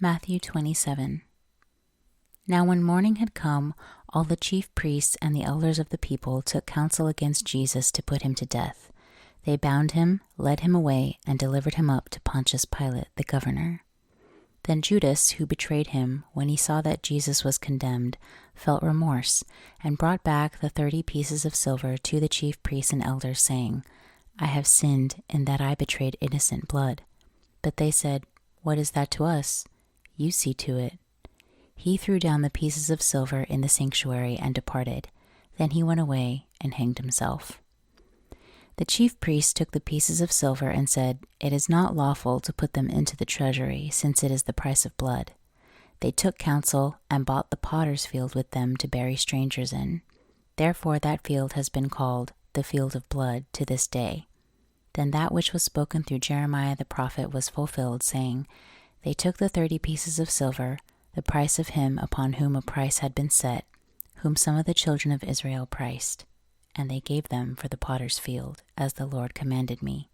Matthew 27. Now when morning had come, all the chief priests and the elders of the people took counsel against Jesus to put him to death. They bound him, led him away, and delivered him up to Pontius Pilate, the governor. Then Judas, who betrayed him, when he saw that Jesus was condemned, felt remorse, and brought back the 30 pieces of silver to the chief priests and elders, saying, I have sinned in that I betrayed innocent blood. But they said, What is that to us? You see to it. He threw down the pieces of silver in the sanctuary and departed. Then he went away and hanged himself. The chief priests took the pieces of silver and said, It is not lawful to put them into the treasury, since it is the price of blood. They took counsel and bought the potter's field with them to bury strangers in. Therefore that field has been called the field of blood to this day. Then that which was spoken through Jeremiah the prophet was fulfilled, saying, They took the 30 pieces of silver, the price of him upon whom a price had been set, whom some of the children of Israel priced, and they gave them for the potter's field, as the Lord commanded me.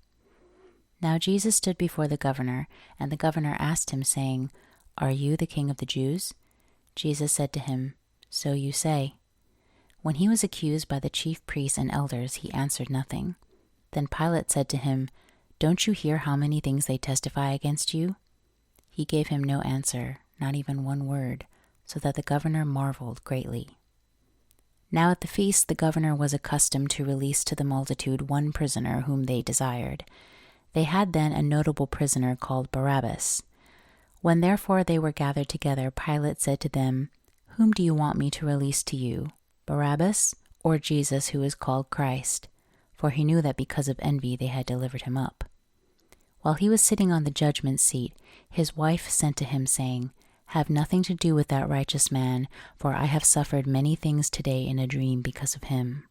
Now Jesus stood before the governor, and the governor asked him, saying, Are you the king of the Jews? Jesus said to him, So you say. When he was accused by the chief priests and elders, he answered nothing. Then Pilate said to him, Don't you hear how many things they testify against you? He gave him no answer, not even one word, so that the governor marveled greatly. Now at the feast the governor was accustomed to release to the multitude one prisoner whom they desired. They had then a notable prisoner called Barabbas. When therefore they were gathered together, Pilate said to them, Whom do you want me to release to you, Barabbas, or Jesus who is called Christ? For he knew that because of envy they had delivered him up. While he was sitting on the judgment seat, his wife sent to him, saying, Have nothing to do with that righteous man, for I have suffered many things today in a dream because of him.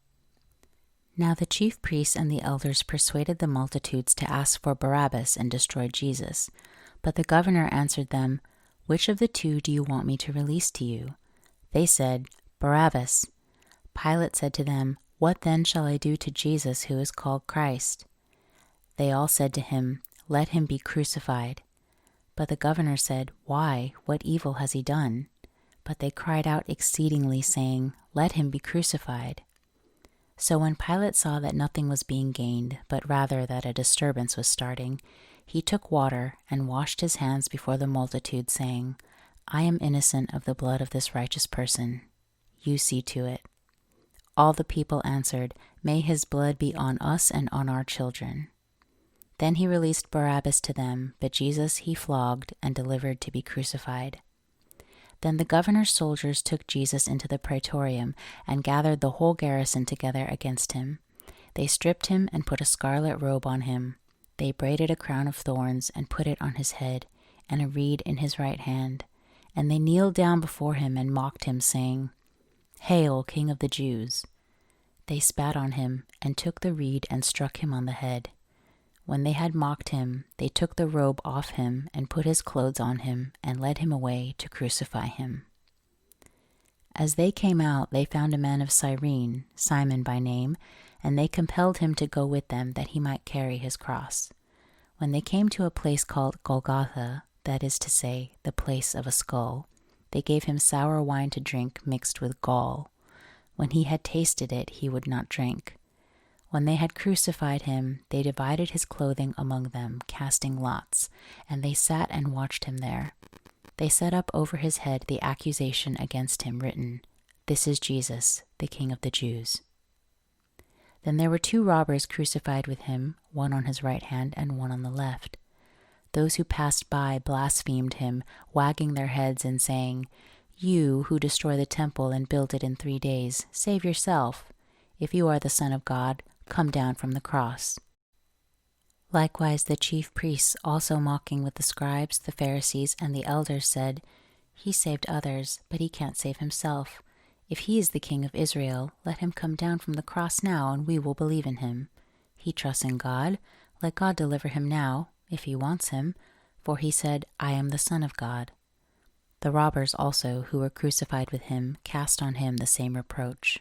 Now the chief priests and the elders persuaded the multitudes to ask for Barabbas and destroy Jesus. But the governor answered them, Which of the two do you want me to release to you? They said, Barabbas. Pilate said to them, What then shall I do to Jesus who is called Christ? They all said to him, Let him be crucified. But the governor said, Why? What evil has he done? But they cried out exceedingly, saying, Let him be crucified. So when Pilate saw that nothing was being gained, but rather that a disturbance was starting, he took water and washed his hands before the multitude, saying, I am innocent of the blood of this righteous person. You see to it. All the people answered, May his blood be on us and on our children. Then he released Barabbas to them, but Jesus he flogged and delivered to be crucified. Then the governor's soldiers took Jesus into the praetorium and gathered the whole garrison together against him. They stripped him and put a scarlet robe on him. They braided a crown of thorns and put it on his head, and a reed in his right hand. And they kneeled down before him and mocked him, saying, Hail, King of the Jews! They spat on him and took the reed and struck him on the head. When they had mocked him, they took the robe off him and put his clothes on him and led him away to crucify him. As they came out, they found a man of Cyrene, Simon by name, and they compelled him to go with them that he might carry his cross. When they came to a place called Golgotha, that is to say, the place of a skull, they gave him sour wine to drink mixed with gall. When he had tasted it, he would not drink. When they had crucified him, they divided his clothing among them, casting lots, and they sat and watched him there. They set up over his head the accusation against him written, This is Jesus, the King of the Jews. Then there were 2 robbers crucified with him, one on his right hand and one on the left. Those who passed by blasphemed him, wagging their heads and saying, You who destroy the temple and build it in 3 days, save yourself. If you are the Son of God, come down from the cross. Likewise the chief priests, also mocking with the scribes, the Pharisees, and the elders, said, He saved others, but he can't save himself. If he is the King of Israel, let him come down from the cross now, and we will believe in him. He trusts in God. Let God deliver him now, if he wants him, for he said, I am the Son of God. The robbers also, who were crucified with him, cast on him the same reproach.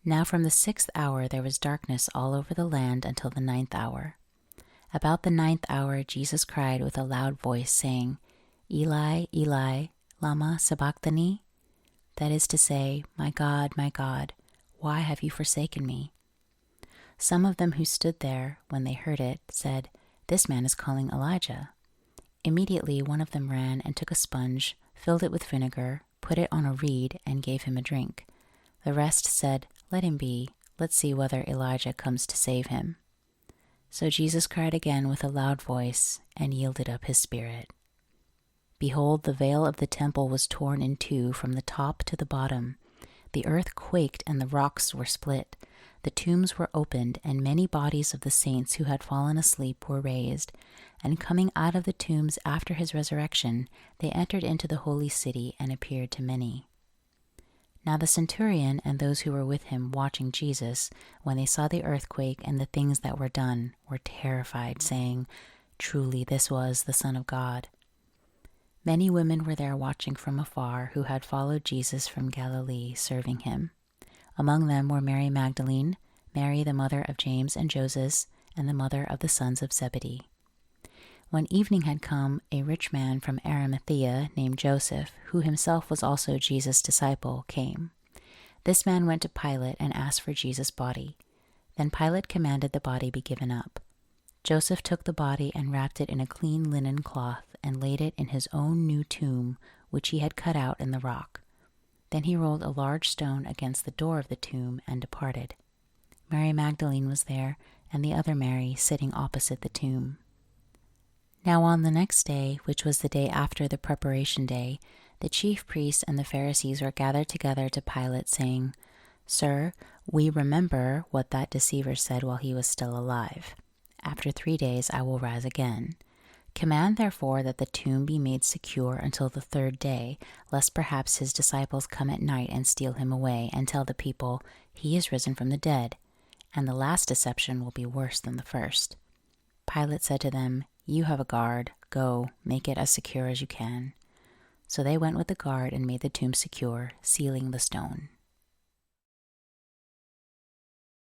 Now from the 6th hour there was darkness all over the land until the 9th hour. About the 9th hour Jesus cried with a loud voice, saying, Eli, Eli, lama sabachthani? That is to say, my God, why have you forsaken me? Some of them who stood there, when they heard it, said, This man is calling Elijah. Immediately one of them ran and took a sponge, filled it with vinegar, put it on a reed, and gave him a drink. The rest said, Let him be. Let's see whether Elijah comes to save him. So Jesus cried again with a loud voice, and yielded up his spirit. Behold, the veil of the temple was torn in two from the top to the bottom. The earth quaked, and the rocks were split. The tombs were opened, and many bodies of the saints who had fallen asleep were raised. And coming out of the tombs after his resurrection, they entered into the holy city and appeared to many. Now the centurion and those who were with him watching Jesus, when they saw the earthquake and the things that were done, were terrified, saying, Truly this was the Son of God. Many women were there watching from afar, who had followed Jesus from Galilee, serving him. Among them were Mary Magdalene, Mary the mother of James and Joses, and the mother of the sons of Zebedee. When evening had come, a rich man from Arimathea named Joseph, who himself was also Jesus' disciple, came. This man went to Pilate and asked for Jesus' body. Then Pilate commanded the body be given up. Joseph took the body and wrapped it in a clean linen cloth and laid it in his own new tomb, which he had cut out in the rock. Then he rolled a large stone against the door of the tomb and departed. Mary Magdalene was there, and the other Mary sitting opposite the tomb. Now on the next day, which was the day after the preparation day, the chief priests and the Pharisees were gathered together to Pilate, saying, Sir, we remember what that deceiver said while he was still alive. After 3 days I will rise again. Command therefore that the tomb be made secure until the 3rd day, lest perhaps his disciples come at night and steal him away, and tell the people, He is risen from the dead. And the last deception will be worse than the first. Pilate said to them, You have a guard. Go, make it as secure as you can. So they went with the guard and made the tomb secure, sealing the stone.